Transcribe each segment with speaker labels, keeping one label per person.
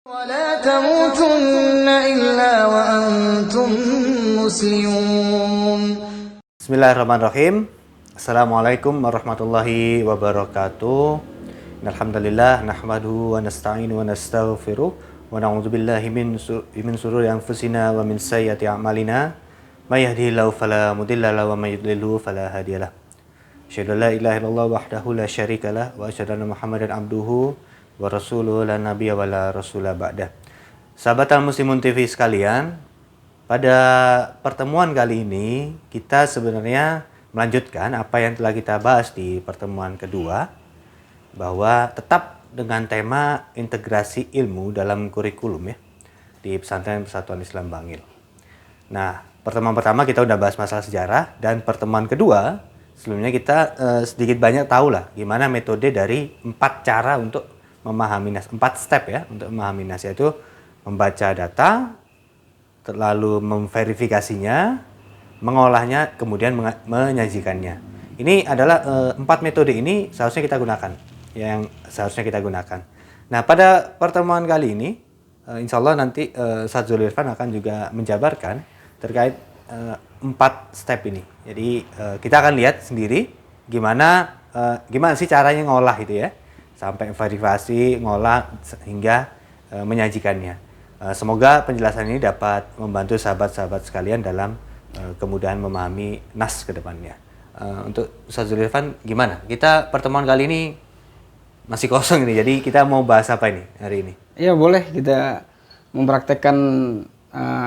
Speaker 1: ولا تموتن إلا وأنتم مسلمون.
Speaker 2: Bismillahirrahmanirrahim. Assalamualaikum warahmatullahi wabarakatuh. Alhamdulillah nahmaduhu wa nasta'inu wa nastaghfiruh wa na'udzubillahi min sururi anfusina wa min sayyiati a'malina. May yahdihillahu fala mudilla lahu wa may yudlilhu fala hadiyalah. Asyhadu an la ilaha illallah wahdahu la syarikalah wa asyhadu anna Muhammadan abduhu wa rasuluhu la nabiyya wa la rasula ba'dah. Sahabat Al-Muslimun TV sekalian, pada pertemuan kali ini kita sebenarnya melanjutkan apa yang telah kita bahas di pertemuan kedua, bahwa tetap dengan tema integrasi ilmu dalam kurikulum ya di Pesantren Persatuan Islam Bangil. Nah, pertemuan pertama kita udah bahas masalah sejarah, dan pertemuan kedua sebelumnya kita sedikit banyak tahu lah gimana metode dari 4 cara untuk memahami nas, 4 step ya untuk memahami nas, yaitu membaca data, lalu memverifikasinya, mengolahnya, kemudian menyajikannya. Ini adalah 4 metode ini seharusnya kita gunakan, Nah, pada pertemuan kali ini, insya Allah nanti Ustaz Zulirfan akan juga menjabarkan terkait 4 step ini. Jadi kita akan lihat sendiri gimana sih caranya ngolah itu ya, sampai verifikasi, ngolah hingga menyajikannya. Semoga penjelasan ini dapat membantu sahabat-sahabat sekalian dalam kemudahan memahami nas ke depannya. Untuk Ustaz Zulirfan gimana? Kita pertemuan kali ini masih kosong ini, jadi kita mau bahas apa ini hari ini?
Speaker 3: Iya, boleh kita mempraktekkan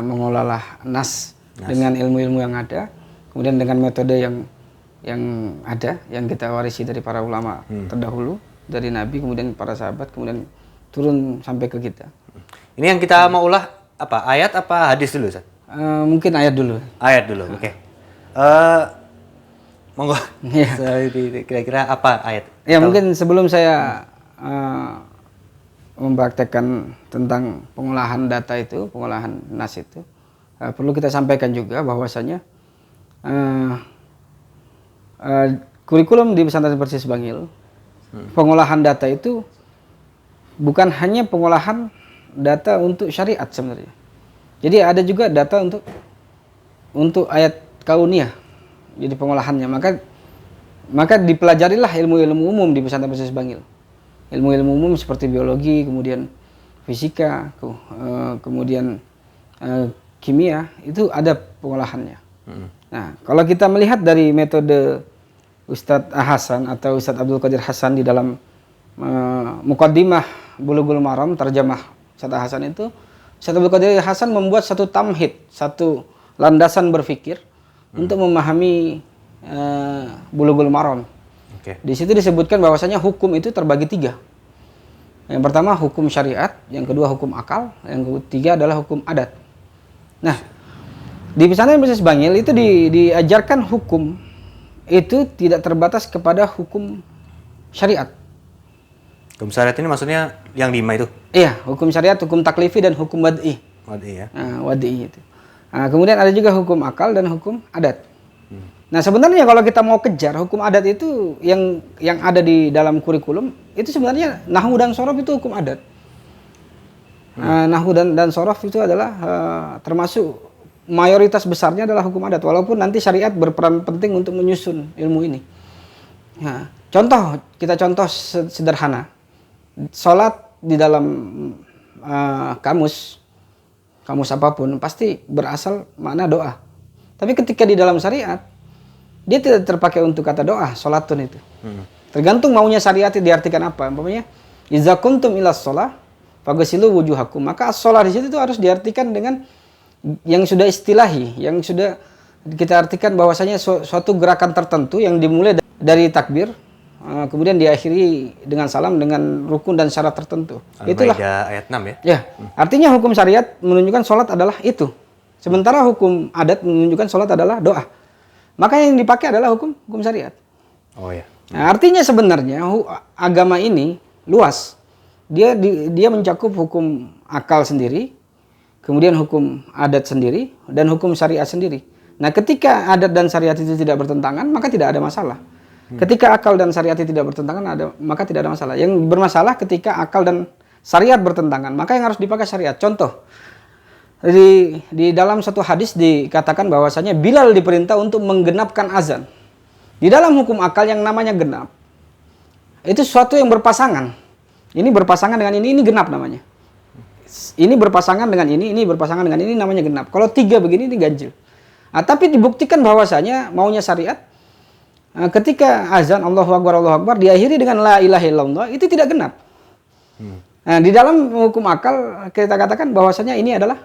Speaker 3: mengolah nas dengan ilmu-ilmu yang ada, kemudian dengan metode yang ada, yang kita warisi dari para ulama terdahulu, dari Nabi, kemudian para sahabat, kemudian turun sampai ke kita.
Speaker 2: Ini yang kita mau ulah apa? Ayat apa hadis dulu, Ustaz?
Speaker 3: Mungkin ayat dulu.
Speaker 2: Ayat dulu, oke. Monggo.
Speaker 3: Ya.
Speaker 2: Kira-kira apa ayat?
Speaker 3: Ya, mungkin sebelum saya mempraktekkan tentang pengolahan data itu, pengolahan nas itu, perlu kita sampaikan juga bahwasanya kurikulum di Pesantren Persis Bangil, pengolahan data itu bukan hanya pengolahan data untuk syariat sebenarnya. Jadi ada juga data untuk ayat kauniyah. Jadi pengolahannya, maka dipelajarilah ilmu-ilmu umum di Pesantren Persis Bangil. Ilmu-ilmu umum seperti biologi, kemudian fisika, kemudian kimia, itu ada pengolahannya. Nah, kalau kita melihat dari metode Ustadz Hasan atau Ustadz Abdul Qadir Hasan di dalam Muqaddimah Bulughul Maram, terjemah Ustadz Hasan itu, Ustadz Abdul Qadir Hasan membuat satu tamhid, satu landasan berpikir untuk memahami Bulughul Maram.
Speaker 2: Okay.
Speaker 3: Di situ disebutkan bahwasanya hukum itu terbagi 3. Yang pertama hukum syariat, yang kedua hukum akal, yang ketiga adalah hukum adat. Nah, di Pesantren Persis Bangil itu diajarkan hukum itu tidak terbatas kepada hukum syariat.
Speaker 2: Hukum syariat ini maksudnya yang 5 itu?
Speaker 3: Iya, hukum syariat, hukum taklifi, dan hukum wad'i.
Speaker 2: Wad'i ya.
Speaker 3: Wad'i itu. Nah, kemudian ada juga hukum akal dan hukum adat. Nah, sebenarnya kalau kita mau kejar hukum adat itu yang ada di dalam kurikulum, itu sebenarnya nahwu dan shorof itu hukum adat. Nahwu dan shorof itu adalah termasuk mayoritas besarnya adalah hukum adat, walaupun nanti syariat berperan penting untuk menyusun ilmu ini. Nah, kita contoh sederhana. Salat di dalam kamus apapun pasti berasal makna doa. Tapi ketika di dalam syariat, dia tidak terpakai untuk kata doa, salatun itu. Tergantung maunya syariat diartikan apa. Umpamanya, idza kuntum ilas shalah faghsilu wujuhakum. Maka as-shalah di situ itu harus diartikan dengan yang sudah istilahi, yang sudah kita artikan bahwasanya suatu gerakan tertentu yang dimulai dari takbir, kemudian diakhiri dengan salam, dengan rukun dan syarat tertentu. Itulah
Speaker 2: ayat 6 ya.
Speaker 3: Ya, artinya hukum syariat menunjukkan sholat adalah itu. Sementara hukum adat menunjukkan sholat adalah doa. Maka yang dipakai adalah hukum syariat.
Speaker 2: Oh ya.
Speaker 3: Nah, artinya sebenarnya agama ini luas. Dia mencakup hukum akal sendiri, kemudian hukum adat sendiri, dan hukum syariat sendiri. Nah, ketika adat dan syariat itu tidak bertentangan, maka tidak ada masalah. Ketika akal dan syariat itu tidak bertentangan, maka tidak ada masalah. Yang bermasalah ketika akal dan syariat bertentangan, maka yang harus dipakai syariat. Contoh, di dalam satu hadis dikatakan bahwasanya Bilal diperintah untuk menggenapkan azan. Di dalam hukum akal yang namanya genap, itu sesuatu yang berpasangan. Ini berpasangan dengan ini genap namanya. Ini berpasangan dengan ini berpasangan dengan ini namanya genap. Kalau 3 begini ini ganjil. Nah, tapi dibuktikan bahwasanya maunya syariat, ketika azan Allahu Akbar diakhiri dengan la ilaha illallah, itu tidak genap. Nah, di dalam hukum akal kita katakan bahwasanya ini adalah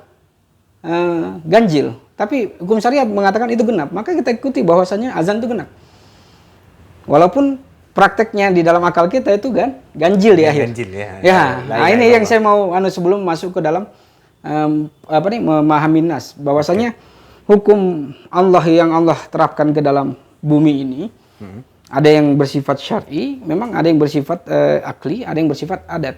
Speaker 3: ganjil. Tapi hukum syariat mengatakan itu genap. Maka kita ikuti bahwasanya azan itu genap. Walaupun prakteknya di dalam akal kita itu ganjil di akhir. Ganjil ya. Ya, nah ini yang saya mau sebelum masuk ke dalam memahami nas, bahwasanya hukum Allah yang Allah terapkan ke dalam bumi ini ada yang bersifat syar'i, memang ada yang bersifat akli, ada yang bersifat adat.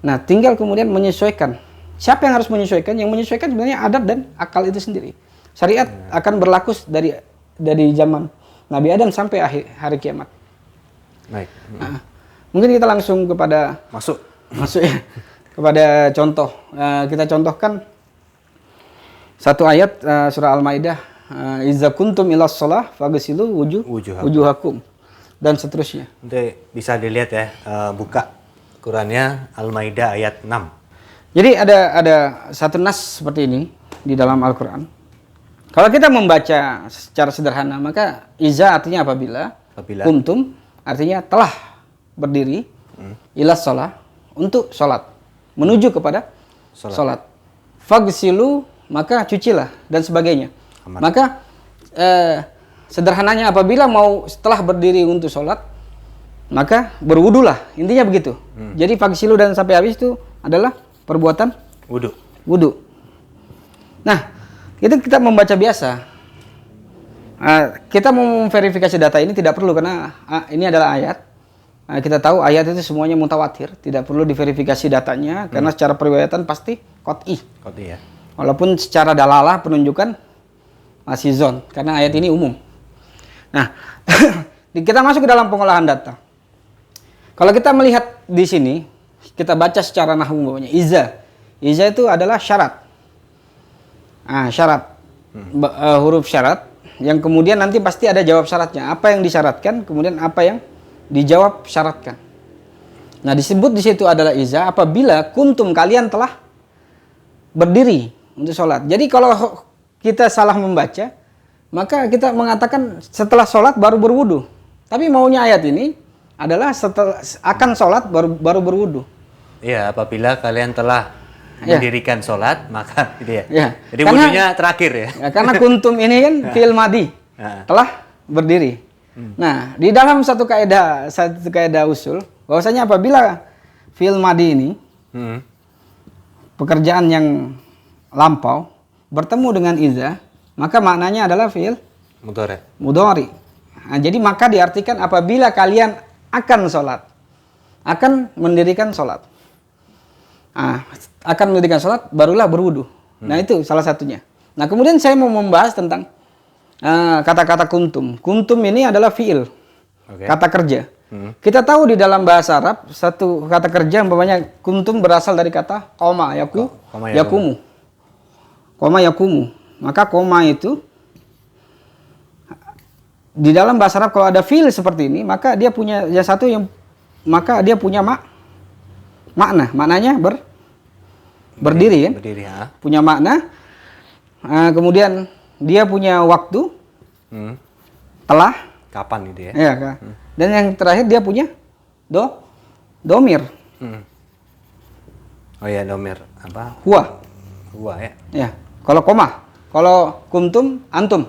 Speaker 3: Nah, tinggal kemudian menyesuaikan. Siapa yang harus menyesuaikan? Yang menyesuaikan sebenarnya adat dan akal itu sendiri. Syariat akan berlaku dari zaman Nabi Adam sampai akhir hari kiamat. Baik. Nah, mungkin kita langsung kepada masuk ya, kepada contoh. Kita contohkan satu ayat surah Al-Maidah, "Idza kuntum ilas shalah faghsilu wujuhakum" dan seterusnya.
Speaker 2: Nanti bisa dilihat ya, buka Qurannya Al-Maidah ayat 6.
Speaker 3: Jadi ada satu nas seperti ini di dalam Al-Qur'an. Kalau kita membaca secara sederhana, maka iza artinya apabila. Kuntum artinya telah berdiri, ilas shalah untuk sholat, menuju kepada sholat. Faghsilu maka cucilah dan sebagainya. Maka sederhananya apabila mau setelah berdiri untuk sholat, maka berwudulah, intinya begitu. Jadi faghsilu dan sampai habis itu adalah perbuatan wudu. Nah, itu kita membaca biasa. Kita mau memverifikasi data ini tidak perlu karena ini adalah ayat. Kita tahu ayat itu semuanya mutawatir, tidak perlu diverifikasi datanya karena secara periwayatan pasti qot'i ya. Walaupun secara dalalah penunjukan masih zon karena ayat ini umum. Nah, kita masuk ke dalam pengolahan data. Kalau kita melihat di sini, kita baca secara nahwu bawahnya iza itu adalah syarat. Syarat huruf syarat yang kemudian nanti pasti ada jawab syaratnya. Apa yang disyaratkan, kemudian apa yang dijawab syaratkan. Nah, disebut di situ adalah iza apabila kuntum kalian telah berdiri untuk sholat. Jadi kalau kita salah membaca, maka kita mengatakan setelah sholat baru berwudu. Tapi maunya ayat ini adalah setelah akan sholat baru berwudu.
Speaker 2: Iya, apabila kalian telah mendirikan sholat, maka gitu ya. Jadi wudunya terakhir ya.
Speaker 3: Karena kuntum ini kan fi'il madi, telah berdiri. Nah, di dalam satu kaidah usul, bahwasanya apabila fi'il madi ini pekerjaan yang lampau bertemu dengan iza, maka maknanya adalah fi'il mudhari. Nah, jadi maka diartikan apabila kalian akan sholat, akan mendirikan sholat. Akan mendirikan sholat, barulah berwudu. Nah, itu salah satunya. Nah, kemudian saya mau membahas tentang kata-kata kuntum. Kuntum ini adalah fi'il, kata kerja. Kita tahu di dalam bahasa Arab, satu kata kerja umpamanya kuntum berasal dari kata koma yakumu. Koma yakumu. Maka koma itu di dalam bahasa Arab kalau ada fi'il seperti ini, maka dia punya makna. Maknanya berdiri kan? Berdiri, ya. Punya makna. Kemudian dia punya waktu. Telah.
Speaker 2: Kapan itu ya?
Speaker 3: Ya, dan yang terakhir dia punya domir.
Speaker 2: Oh ya, domir apa?
Speaker 3: Huwa ya. Ya. Kalau koma, kalau kuntum antum.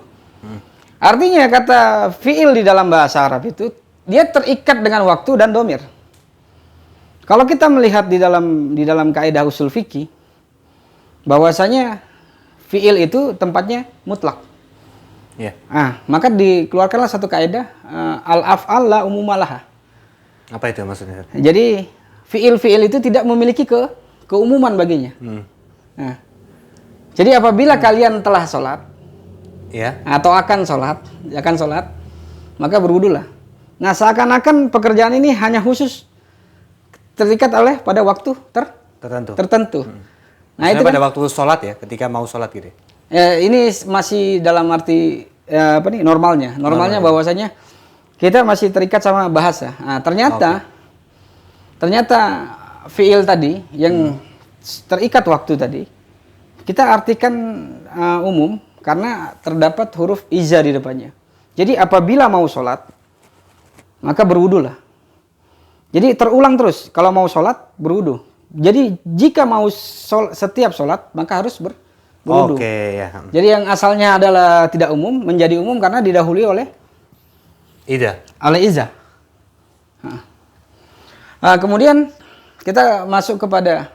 Speaker 3: Artinya kata fi'il di dalam bahasa Arab itu dia terikat dengan waktu dan domir. Kalau kita melihat di dalam kaidah usul fikih, bahwasanya fi'il itu tempatnya mutlak. Maka dikeluarkanlah satu kaidah al-af'al la umumalaha.
Speaker 2: Apa itu maksudnya?
Speaker 3: Jadi fi'il itu tidak memiliki keumuman baginya. Jadi apabila kalian telah sholat, atau akan sholat, maka berwudulah. Nah, seakan-akan pekerjaan ini hanya khusus terikat pada waktu tertentu. Nah, itu
Speaker 2: pada
Speaker 3: kan,
Speaker 2: waktu sholat ya, ketika mau sholat gitu.
Speaker 3: ini masih dalam arti normalnya. Normalnya bahwasanya kita masih terikat sama bahasa. Nah, ternyata fiil tadi yang terikat waktu tadi kita artikan umum karena terdapat huruf iza di depannya. Jadi apabila mau sholat maka berwudulah. Jadi terulang terus kalau mau sholat berwudu. Jadi jika mau setiap sholat maka harus berwudu.
Speaker 2: Oke, ya.
Speaker 3: Jadi yang asalnya adalah tidak umum menjadi umum karena didahului oleh iza. Nah, kemudian kita masuk kepada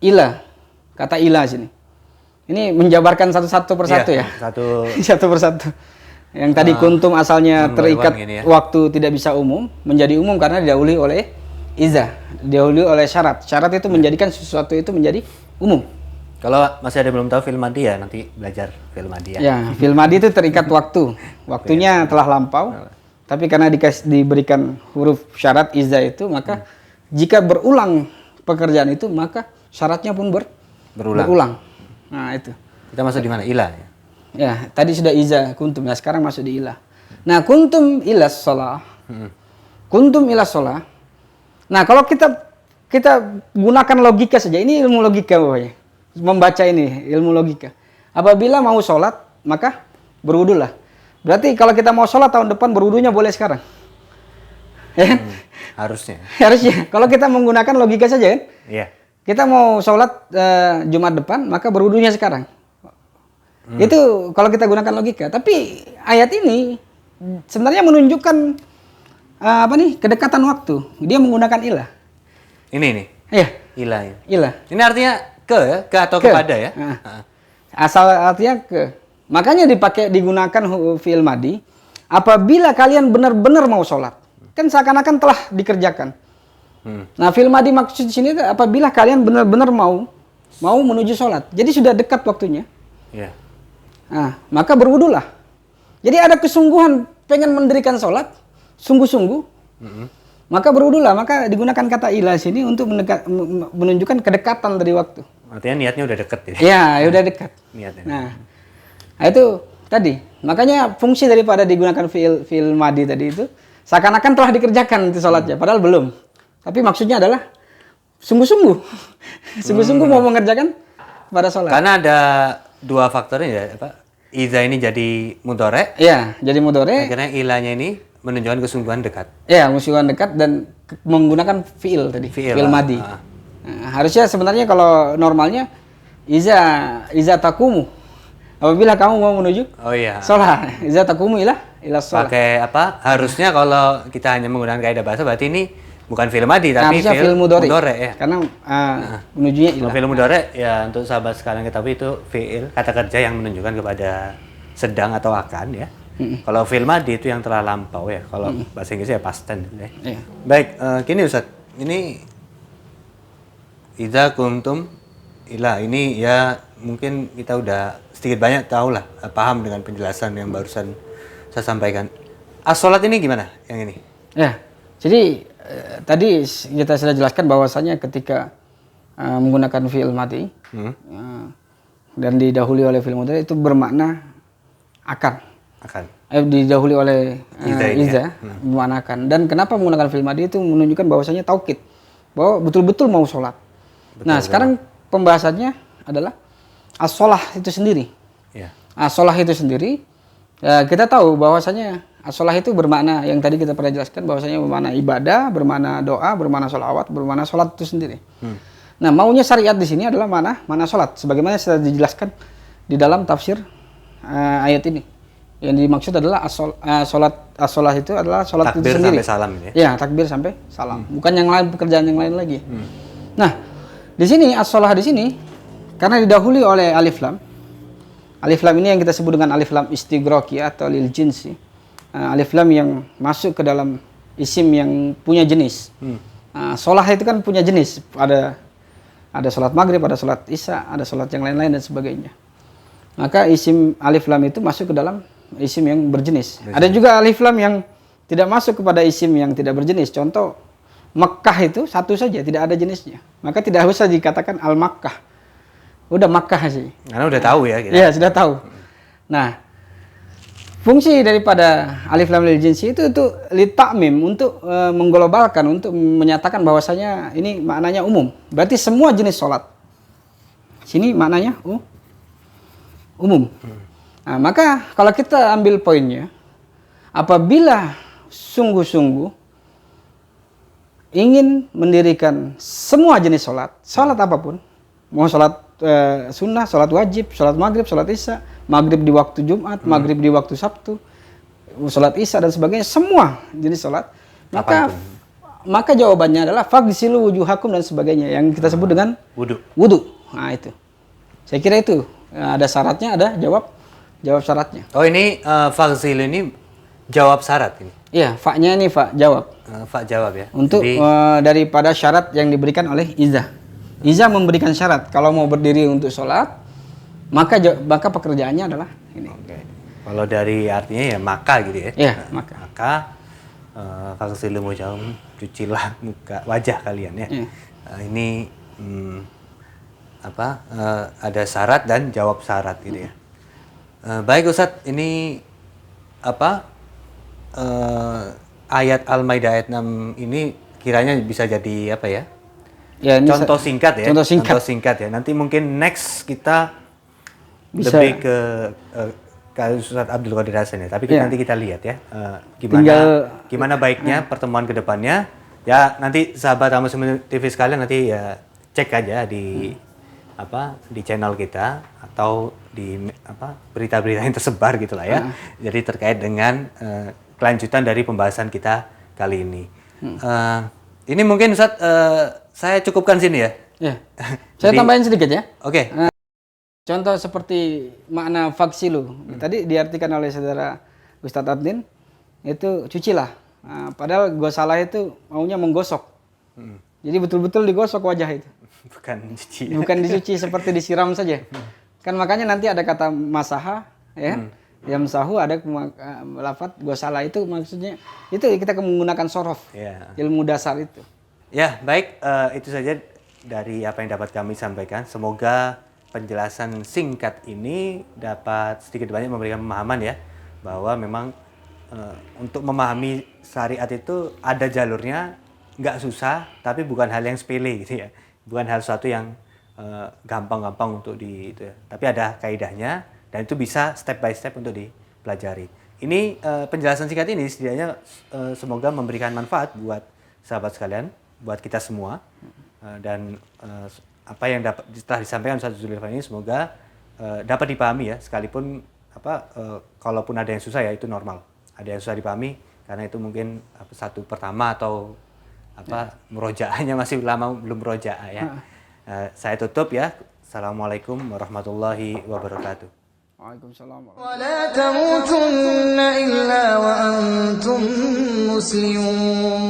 Speaker 3: ila. Kata ila sini. Ini menjabarkan satu persatu ya. Satu persatu. Yang tadi kuntum asalnya terikat waktu tidak bisa umum, menjadi umum karena didahului oleh iza, didahului oleh syarat. Syarat itu menjadikan sesuatu itu menjadi umum.
Speaker 2: Kalau masih ada belum tahu fi'il madhi ya, nanti belajar fi'il madhi ya.
Speaker 3: Ya, fi'il madhi itu terikat waktu. Waktunya telah lampau. Tapi karena diberikan huruf syarat iza itu, maka jika berulang pekerjaan itu, maka syaratnya pun berulang. Nah, itu.
Speaker 2: Kita masuk di mana? Ila ya.
Speaker 3: Ya, tadi sudah iza kuntum, ya sekarang masuk di ilah. Nah, kuntum ilas sholah. Kuntum ilas sholah. Nah, kalau kita gunakan logika saja, ini ilmu logika pokoknya. Membaca ini ilmu logika. Apabila mau sholat, maka berwudulah. Berarti kalau kita mau sholat tahun depan berwudunya boleh sekarang. Ya?
Speaker 2: Harusnya.
Speaker 3: Harusnya. Kalau kita menggunakan logika saja kan?
Speaker 2: Iya.
Speaker 3: Kita mau sholat Jumat depan, maka berwudunya sekarang. Itu kalau kita gunakan logika. Tapi ayat ini sebenarnya menunjukkan kedekatan waktu. Dia menggunakan ilah.
Speaker 2: Ini.
Speaker 3: Iya.
Speaker 2: Ilah ya.
Speaker 3: Ilah.
Speaker 2: Ini artinya ke atau kepada ya?
Speaker 3: Asal artinya ke. Makanya digunakan fi'il madhi apabila kalian benar-benar mau sholat. Kan seakan-akan telah dikerjakan. Nah, fi'il madhi maksud di sini apabila kalian benar-benar mau menuju sholat. Jadi sudah dekat waktunya.
Speaker 2: Iya.
Speaker 3: Nah, maka berwudulah. Jadi ada kesungguhan pengen mendirikan sholat, sungguh-sungguh. Maka berwudulah. Maka digunakan kata ilah sini untuk menunjukkan kedekatan dari waktu.
Speaker 2: Artinya niatnya udah dekat ya?
Speaker 3: Ya, udah dekat.
Speaker 2: Niatnya.
Speaker 3: Nah, itu tadi. Makanya fungsi daripada digunakan fi'il madhi tadi itu seakan-akan telah dikerjakan itu sholatnya, padahal belum. Tapi maksudnya adalah sungguh-sungguh. Sungguh-sungguh mau mengerjakan pada sholat.
Speaker 2: Karena ada dua faktornya ya, iza ini jadi mudhari.
Speaker 3: Iya, jadi mudhari.
Speaker 2: Akhirnya ilahnya ini menunjukkan kesungguhan dekat.
Speaker 3: Iya, kesungguhan dekat dan menggunakan fi'il tadi, fi'il madhi. Nah, harusnya sebenarnya kalau normalnya iza takumu. Apabila kamu mau menuju sholat, iza takumu ila sholat.
Speaker 2: Pakai apa? Harusnya kalau kita hanya menggunakan kaidah bahasa berarti ini bukan fi'il madhi tapi fi'il mudhari ya.
Speaker 3: Karena menujunya ilah.
Speaker 2: Fi'il mudhari ya untuk sahabat sekalian ketahui itu fi'il kata kerja yang menunjukkan kepada sedang atau akan ya. Kalau fi'il madhi itu yang telah lampau ya. Kalau bahasa Inggrisnya ya past tense ya. Baik, gini Ustaz. Ini idza kuntum ila ini ya mungkin kita udah sedikit banyak tahu lah, paham dengan penjelasan yang barusan saya sampaikan. As-sholat ini gimana yang ini?
Speaker 3: Ya, jadi tadi kita sudah jelaskan bahwasanya ketika menggunakan fi'il madhi dan didahului oleh fi'il mudhari itu bermakna akan. Didahului oleh iza bermakna akan. Dan kenapa menggunakan fi'il madhi itu menunjukkan bahwasanya taukid bahwa betul-betul mau sholat. Nah, sekarang pembahasannya adalah as-sholah itu sendiri. As-sholah itu sendiri, ya, kita tahu bahwasanya as-sholah itu bermakna yang tadi kita pernah jelaskan bahwasanya bermakna ibadah, bermakna doa, bermakna sholawat, bermakna sholat itu sendiri. Nah, maunya syariat di sini adalah mana sholat, sebagaimana sudah dijelaskan di dalam tafsir ayat ini. Yang dimaksud adalah as-sholah itu adalah sholat
Speaker 2: takbir
Speaker 3: itu sendiri.
Speaker 2: Takbir sampai salam ya?
Speaker 3: Ya, takbir sampai salam. Bukan yang lain, pekerjaan yang lain lagi. Nah, di sini as-sholah di sini karena didahului oleh alif lam. Alif lam ini yang kita sebut dengan alif lam istighraqi atau lil jinsi. Alif lam yang masuk ke dalam isim yang punya jenis. Sholah itu kan punya jenis. Ada sholat maghrib, ada sholat isya, ada sholat yang lain-lain dan sebagainya. Maka isim alif lam itu masuk ke dalam isim yang berjenis. Ada juga alif lam yang tidak masuk kepada isim yang tidak berjenis. Contoh Makkah itu satu saja, tidak ada jenisnya. Maka tidak usah dikatakan Al-Makkah. Udah Makkah sih.
Speaker 2: Karena udah tahu ya kita.
Speaker 3: Iya, sudah tahu. Nah, fungsi daripada alif lam lil jinsi itu li ta'mim, untuk mengglobalkan, untuk menyatakan bahwasanya ini maknanya umum. Berarti semua jenis sholat. Sini maknanya umum. Nah, maka kalau kita ambil poinnya, apabila sungguh-sungguh ingin mendirikan semua jenis sholat apapun, mau sholat sunnah, sholat wajib, sholat maghrib, sholat isya, maghrib di waktu Jumat, maghrib di waktu Sabtu, sholat isya dan sebagainya, semua jenis sholat, maka jawabannya adalah faghsilu wujuhakum dan sebagainya yang kita sebut dengan wudu. Nah itu, saya kira itu ada syaratnya, ada jawab syaratnya.
Speaker 2: Oh ini faghsilu ini jawab syarat ini.
Speaker 3: Iya, fa-nya ini fa jawab.
Speaker 2: Fa jawab ya.
Speaker 3: Untuk jadi, daripada syarat yang diberikan oleh Iza. Iza memberikan syarat kalau mau berdiri untuk sholat, maka pekerjaannya adalah ini.
Speaker 2: Oke. Kalau dari artinya ya maka gitu ya.
Speaker 3: Iya, maka.
Speaker 2: Maka faghsilu wujuhakum, cucilah muka wajah kalian ya.
Speaker 3: Iya.
Speaker 2: Ini ada syarat dan jawab syarat gitu ya. Baik Ustadz, ini ayat Al-Maidah ayat 6 ini kiranya bisa jadi apa ya?
Speaker 3: Ya, ini
Speaker 2: contoh singkat ya.
Speaker 3: Contoh singkat
Speaker 2: ya. Nanti mungkin next kita
Speaker 3: bisa
Speaker 2: lebih ke Ustadz Abdul Qadir Hasan ya. Tapi nanti kita lihat ya gimana baiknya pertemuan kedepannya. Ya nanti sahabat Tamu TV sekalian nanti ya cek aja di di channel kita atau di berita-berita yang tersebar gitulah ya. Jadi terkait dengan kelanjutan dari pembahasan kita kali ini. Ini mungkin Ustadz saya cukupkan sini ya.
Speaker 3: Ya. Saya tambahin sedikit ya.
Speaker 2: Oke.
Speaker 3: Contoh seperti makna faghsilu. Tadi diartikan oleh saudara Ustadz Adnin, itu cucilah. Nah, padahal ghasalah itu maunya menggosok. Jadi betul-betul digosok wajah itu.
Speaker 2: Bukan dicuci.
Speaker 3: Bukan dicuci seperti disiram saja. Kan makanya nanti ada kata masaha ya. Yamsahu ada lafadz ghasalah, itu maksudnya itu kita menggunakan sorof. Ilmu dasar itu.
Speaker 2: Ya, baik, itu saja dari apa yang dapat kami sampaikan. Semoga penjelasan singkat ini dapat sedikit banyak memberikan pemahaman ya, bahwa memang untuk memahami syariat itu ada jalurnya, nggak susah, tapi bukan hal yang sepele gitu ya, bukan hal suatu yang gampang-gampang untuk itu ya. Tapi ada kaidahnya dan itu bisa step by step untuk dipelajari. Ini penjelasan singkat ini setidaknya semoga memberikan manfaat buat sahabat sekalian, buat kita semua, dan apa yang telah disampaikan Ustaz Zulkifli ini semoga dapat dipahami ya, sekalipun kalaupun ada yang susah ya itu normal, ada yang susah dipahami karena itu mungkin satu pertama atau murojaahnya masih lama belum murojaah ya. Saya tutup ya. Assalamualaikum warahmatullahi wabarakatuh.
Speaker 3: Waalaikumsalam.
Speaker 1: ولا تموتن إلا وأنتم مسلمون